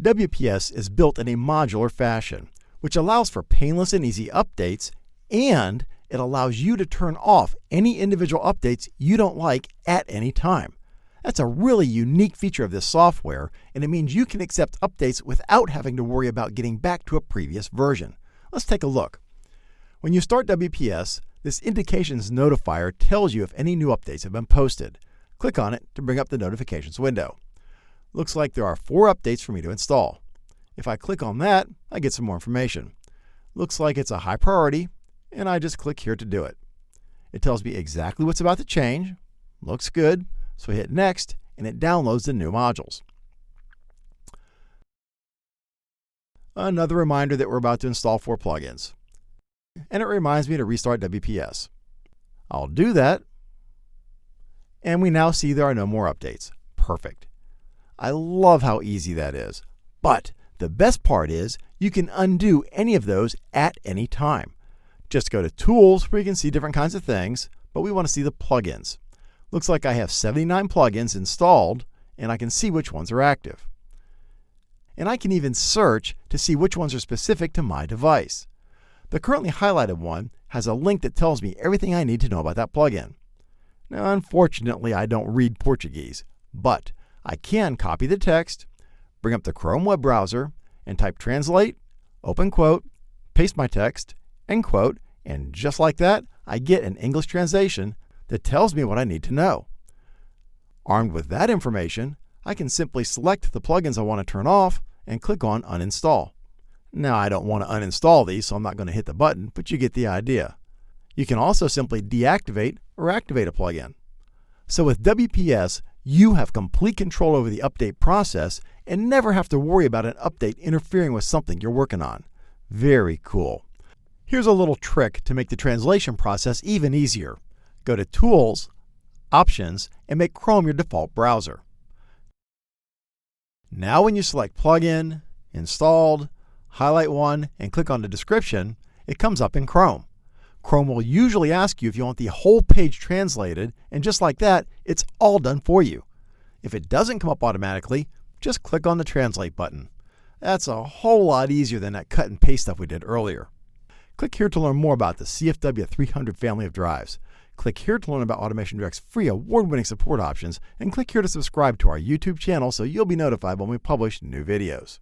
WPS is built in a modular fashion, which allows for painless and easy updates, and it allows you to turn off any individual updates you don't like at any time. That's a really unique feature of this software, and it means you can accept updates without having to worry about getting back to a previous version. Let's take a look. When you start WPS, this indications notifier tells you if any new updates have been posted. Click on it to bring up the notifications window. Looks like there are 4 updates for me to install. If I click on that, I get some more information. Looks like it's a high priority, and I just click here to do it. It tells me exactly what's about to change. Looks good, so I hit next, and it downloads the new modules. Another reminder that we're about to install 4 plugins. And it reminds me to restart WPS. I'll do that, and we now see there are no more updates. Perfect. I love how easy that is. But the best part is you can undo any of those at any time. Just go to Tools where you can see different kinds of things, but we want to see the plugins. Looks like I have 79 plugins installed, and I can see which ones are active. And I can even search to see which ones are specific to my device. The currently highlighted one has a link that tells me everything I need to know about that plugin. Now, unfortunately, I don't read Portuguese, but I can copy the text, bring up the Chrome web browser, and type translate, open quote, paste my text, end quote, and just like that, I get an English translation that tells me what I need to know. Armed with that information, I can simply select the plugins I want to turn off and click on uninstall. Now, I don't want to uninstall these, so I'm not going to hit the button, but you get the idea. You can also simply deactivate or activate a plugin. So with WPS, you have complete control over the update process and never have to worry about an update interfering with something you're working on. Very cool. Here's a little trick to make the translation process even easier. Go to Tools, Options, and make Chrome your default browser. Now when you select Plugin, Installed, highlight one, and click on the description, it comes up in Chrome. Chrome will usually ask you if you want the whole page translated, and just like that, it's all done for you. If it doesn't come up automatically, just click on the Translate button. That's a whole lot easier than that cut and paste stuff we did earlier. Click here to learn more about the CFW 300 family of drives. Click here to learn about Automation Direct's free award-winning support options, and click here to subscribe to our YouTube channel so you'll be notified when we publish new videos.